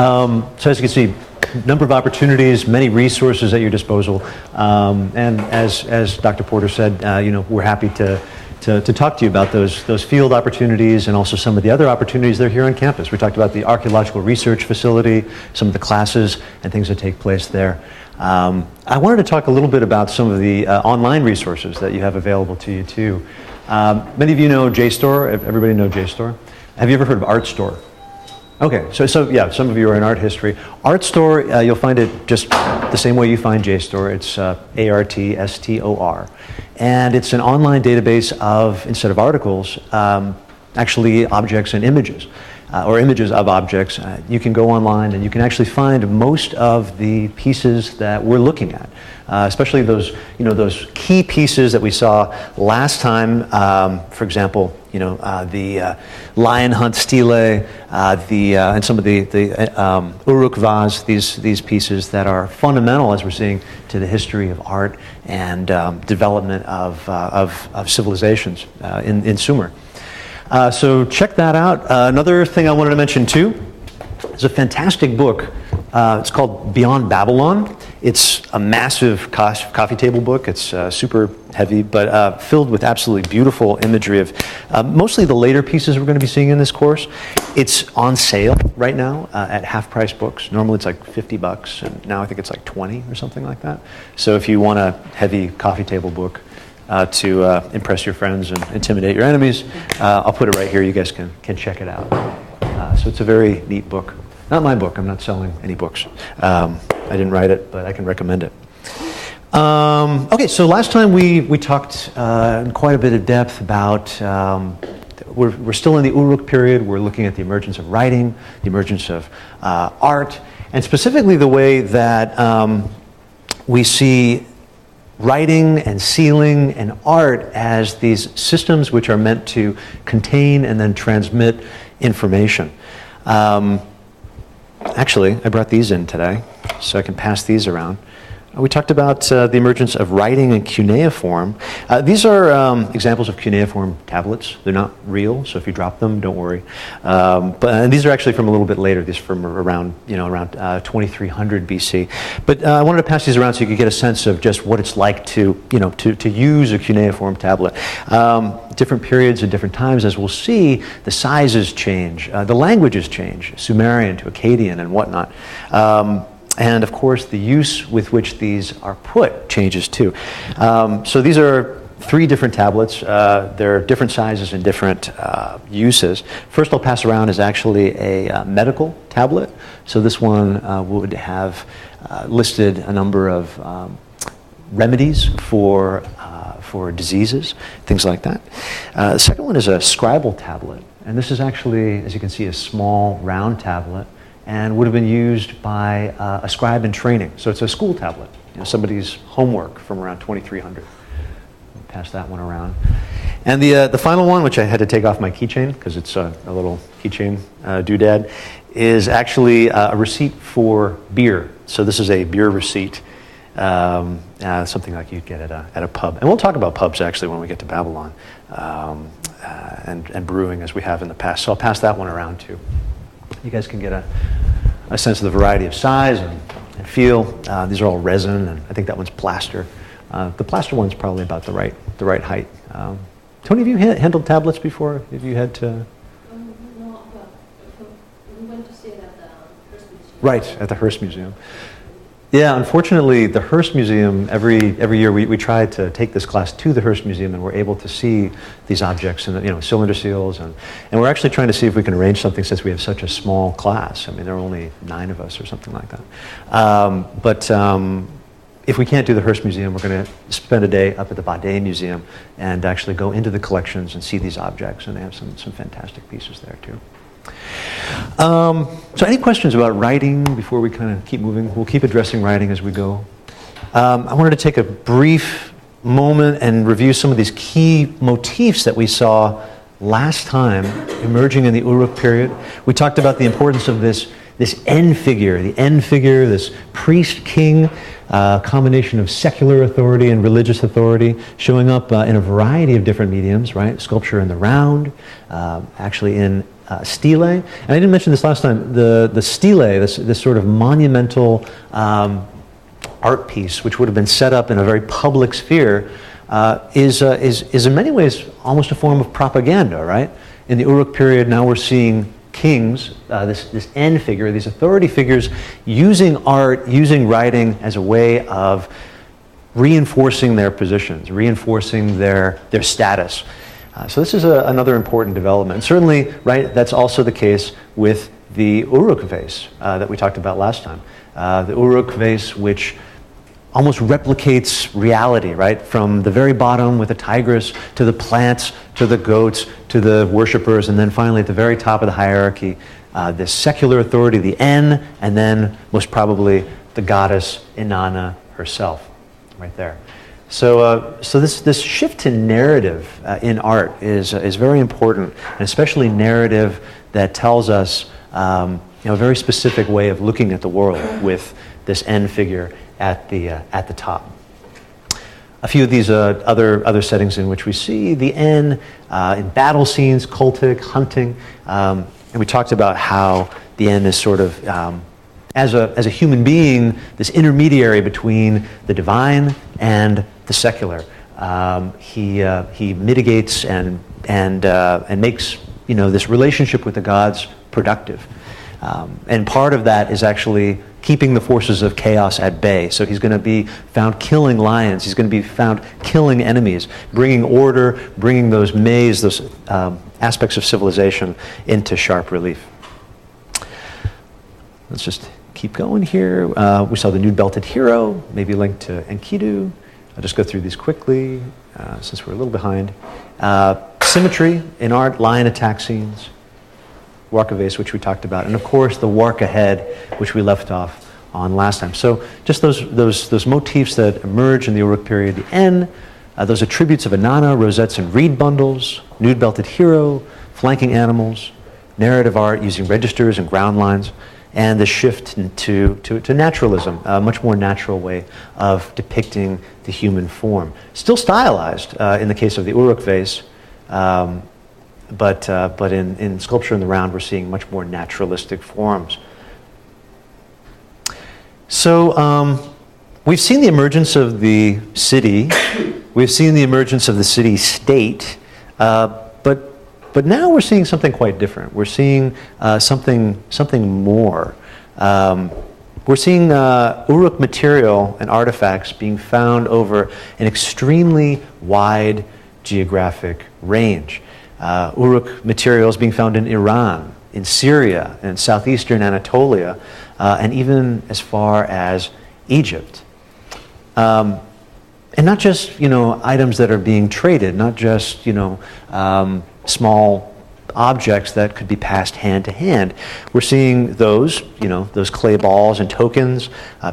So as you can see, number of opportunities, many resources at your disposal, and as Dr. Porter said, we're happy to talk to you about those field opportunities and also some of the other opportunities that are here on campus. We talked about the archaeological research facility, some of the classes and things that take place there. I wanted to talk a little bit about some of the online resources that you have available to you too. Many of you know JSTOR. Everybody know JSTOR? Have you ever heard of ArtStore? Okay, so yeah, some of you are in art history. ArtStore, you'll find it just the same way you find JSTOR. It's ArtStor. And it's an online database of, instead of articles, actually objects and images, or images of objects. You can go online and you can actually find most of the pieces that we're looking at, especially those key pieces that we saw last time. For example, the lion hunt stele, and some of the Uruk vase. These pieces that are fundamental, as we're seeing, to the history of art and development of civilizations in Sumer. So check that out. Another thing I wanted to mention too is a fantastic book. It's called Beyond Babylon. It's a massive coffee table book. It's super heavy, but filled with absolutely beautiful imagery of mostly the later pieces we're going to be seeing in this course. It's on sale right now at half-price books. Normally it's like $50, and now I think it's like 20 or something like that. So if you want a heavy coffee table book to impress your friends and intimidate your enemies, I'll put it right here. You guys can check it out. So it's a very neat book. Not my book. I'm not selling any books. I didn't write it, but I can recommend it. Okay, so last time we talked in quite a bit of depth about, we're still in the Uruk period. We're looking at the emergence of writing, the emergence of art, and specifically the way that we see writing and sealing and art as these systems which are meant to contain and then transmit information. Actually, I brought these in today, so I can pass these around. We talked about the emergence of writing in cuneiform. These are examples of cuneiform tablets. They're not real, so if you drop them, don't worry. And these are actually from a little bit later. These are from around 2300 BC. But I wanted to pass these around so you could get a sense of just what it's like to use a cuneiform tablet. Different periods and different times, as we'll see, the sizes change, the languages change, Sumerian to Akkadian and whatnot. And of course, the use with which these are put changes too. So these are 3 different tablets. They're different sizes and different uses. First I'll pass around is actually a medical tablet. So this one would have listed a number of remedies for diseases, things like that. The second one is a scribal tablet. And this is actually, as you can see, a small round tablet, and would have been used by a scribe in training. So it's a school tablet, somebody's homework from around 2300. I'll pass that one around. And the final one, which I had to take off my keychain because it's a little keychain doodad, is actually a receipt for beer. So this is a beer receipt, something like you'd get at a pub. And we'll talk about pubs actually when we get to Babylon, and brewing as we have in the past. So I'll pass that one around too. You guys can get a sense of the variety of size and feel. These are all resin, and I think that one's plaster. The plaster one's probably about the right height. Tony, have you handled tablets before? Have you had to? No, but we went to see it at the Hearst Museum. Right, at the Hearst Museum. Yeah, unfortunately, the Hearst Museum, every year we try to take this class to the Hearst Museum, and we're able to see these objects and cylinder seals, and we're actually trying to see if we can arrange something since we have such a small class. I mean, there are only 9 of us or something like that. But if we can't do the Hearst Museum, we're going to spend a day up at the Badeh Museum and actually go into the collections and see these objects, and they have some fantastic pieces there too. So any questions about writing before we kind of keep moving? We'll keep addressing writing as we go. I wanted to take a brief moment and review some of these key motifs that we saw last time emerging in the Uruk period. We talked about the importance of this end figure, this priest-king, combination of secular authority and religious authority, showing up in a variety of different mediums, right? Sculpture in the round, actually in stele. And I didn't mention this last time. The stele, this sort of monumental art piece, which would have been set up in a very public sphere, is in many ways almost a form of propaganda, right? In the Uruk period, now we're seeing kings, this N figure, these authority figures, using art, using writing as a way of reinforcing their positions, reinforcing their status. So this is another important development. Certainly, right, that's also the case with the Uruk vase that we talked about last time. The Uruk vase, which almost replicates reality, right? From the very bottom with the tigress, to the plants, to the goats, to the worshippers, and then finally at the very top of the hierarchy, this secular authority, the N, and then most probably the goddess Inanna herself, right there. So this shift to narrative in art is very important, and especially narrative that tells us a very specific way of looking at the world with this N figure at the top. A few of these other settings in which we see the N in battle scenes, cultic, hunting, and we talked about how the N is sort of as a human being, this intermediary between the divine and the secular. He mitigates and makes this relationship with the gods productive, and part of that is actually keeping the forces of chaos at bay. So he's going to be found killing lions. He's going to be found killing enemies, bringing order, bringing those those aspects of civilization into sharp relief. Let's just keep going here. We saw the nude-belted hero, maybe linked to Enkidu. I'll just go through these quickly since we're a little behind. Symmetry in art, lion attack scenes. Warka vase, which we talked about, and of course the Warka head, which we left off on last time. So just those motifs that emerge in the Uruk period, the N, those attributes of Inanna, rosettes and reed bundles, nude-belted hero, flanking animals, narrative art using registers and ground lines, and the shift to naturalism, a much more natural way of depicting the human form. Still stylized in the case of the Uruk vase, but in sculpture in the round, we're seeing much more naturalistic forms. So we've seen the emergence of the city. We've seen the emergence of the city-state. But now we're seeing something quite different. We're seeing something more. We're seeing Uruk material and artifacts being found over an extremely wide geographic range. Uruk materials being found in Iran, in Syria, in southeastern Anatolia, and even as far as Egypt. And not just items that are being traded, not just small objects that could be passed hand to hand. We're seeing those clay balls and tokens,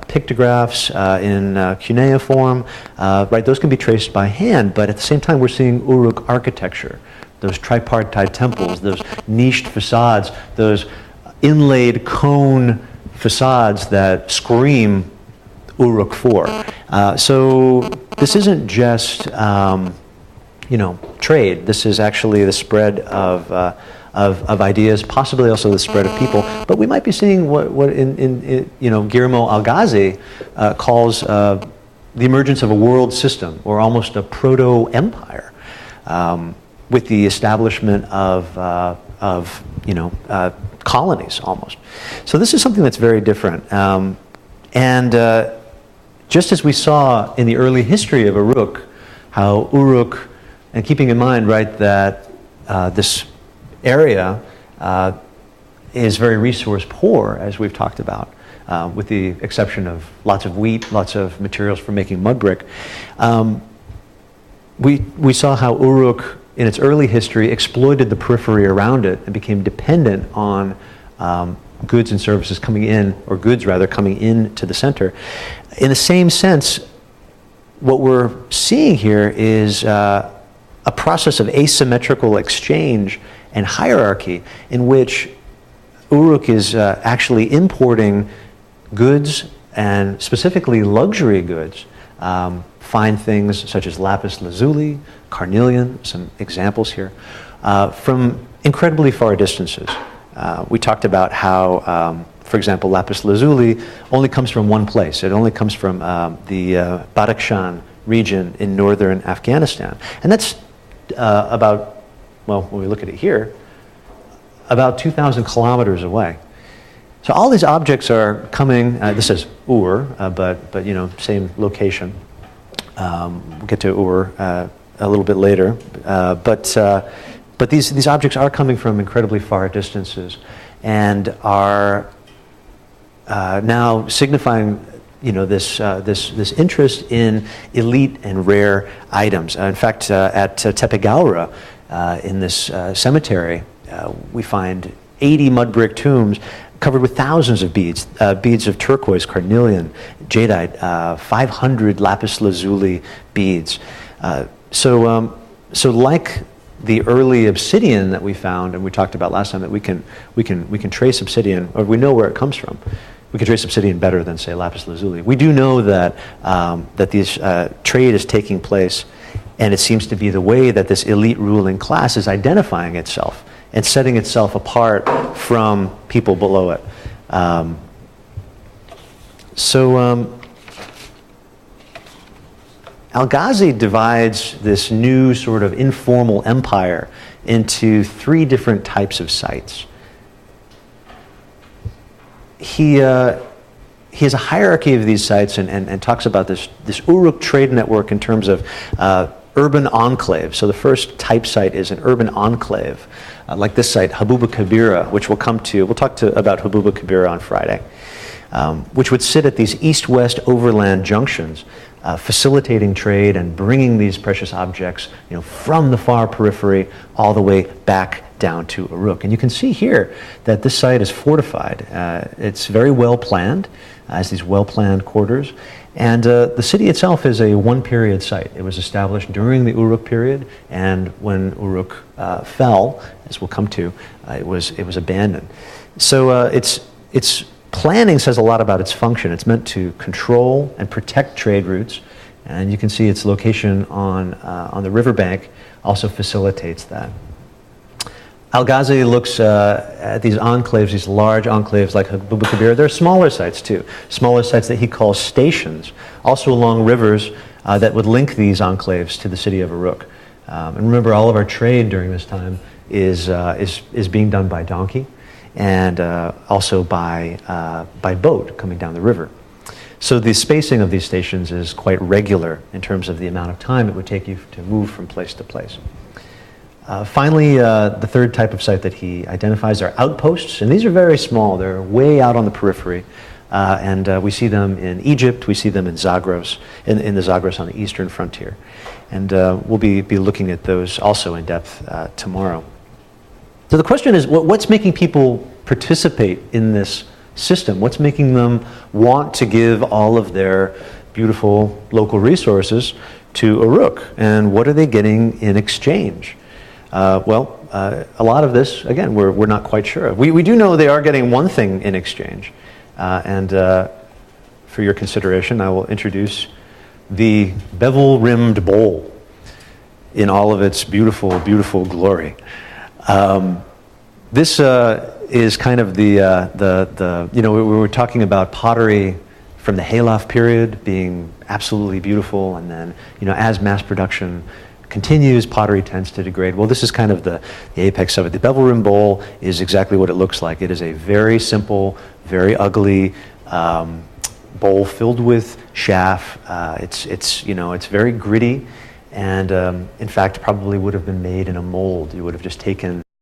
pictographs in cuneiform, right? Those can be traced by hand, but at the same time, we're seeing Uruk architecture. Those tripartite temples, those niched facades, those inlaid cone facades that scream Uruk IV. So this isn't just trade. This is actually the spread of ideas, possibly also the spread of people. But we might be seeing what in Guillermo Algazi calls the emergence of a world system, or almost a proto-empire. With the establishment of colonies, almost. So this is something that's very different. And just as we saw in the early history of Uruk, how Uruk, and keeping in mind, right, that this area is very resource poor, as we've talked about, with the exception of lots of wheat, lots of materials for making mud brick. We saw how Uruk, in its early history, exploited the periphery around it and became dependent on goods and services coming in, or goods rather, coming into the center. In the same sense, what we're seeing here is a process of asymmetrical exchange and hierarchy in which Uruk is actually importing goods, and specifically luxury goods, fine things such as lapis lazuli, carnelian, some examples here, from incredibly far distances. We talked about how, for example, lapis lazuli only comes from one place. It only comes from the Badakhshan region in northern Afghanistan. And that's about, well, when we look at it here, about 2,000 kilometers away. So all these objects are coming, this is Ur, but you know, same location. We'll get to Ur a little bit later. But these objects are coming from incredibly far distances and are now signifying, you know, this interest in elite and rare items. In fact, at Tepe Gawra, in this cemetery, we find 80 mud brick tombs covered with thousands of beads, beads of turquoise, carnelian, jadeite, 500 lapis lazuli beads. So like the early obsidian that we found, and we talked about last time, that we can trace obsidian, or we know where it comes from. We can trace obsidian better than, say, lapis lazuli. We do know that that this trade is taking place, and it seems to be the way that this elite ruling class is identifying itself and setting itself apart from people below it. Al-Ghazi divides this new sort of informal empire into three different types of sites. He has a hierarchy of these sites and talks about this Uruk trade network in terms of urban enclaves. So the first type site is an urban enclave, like this site, Habuba Kabira, which we'll talk about Habuba Kabira on Friday, which would sit at these east-west overland junctions, facilitating trade and bringing these precious objects, you know, from the far periphery all the way back down to Uruk. And you can see here that this site is fortified. It's very well planned, has these well-planned quarters. And the city itself is a one-period site. It was established during the Uruk period, and when Uruk fell, as we'll come to, it was abandoned. So its planning says a lot about its function. It's meant to control and protect trade routes, and you can see its location on the riverbank also facilitates that. Al-Ghazi looks at these enclaves, these large enclaves like Habuba Kabir. There are smaller sites too, smaller sites that he calls stations, also along rivers that would link these enclaves to the city of Uruk. And remember, all of our trade during this time is being done by donkey and also by boat coming down the river. So the spacing of these stations is quite regular in terms of the amount of time it would take you to move from place to place. Finally, the third type of site that he identifies are outposts, and these are very small. They're way out on the periphery, and we see them in Egypt. We see them in Zagros, in the Zagros on the eastern frontier, and we'll be looking at those also in depth tomorrow. So the question is, what's making people participate in this system? What's making them want to give all of their beautiful local resources to Uruk, and what are they getting in exchange? A lot of this, again, we're not quite sure of. We do know they are getting one thing in exchange. And for your consideration, I will introduce the bevel-rimmed bowl in all of its beautiful, beautiful glory. This is kind of the you know, we were talking about pottery from the Hayloft period being absolutely beautiful, and then, you know, as mass production continues, pottery tends to degrade. Well, this is kind of the apex of it. The bevel rim bowl is exactly what it looks like. It is a very simple, very ugly bowl filled with chaff. It's very gritty, and in fact, probably would have been made in a mold. You would have just taken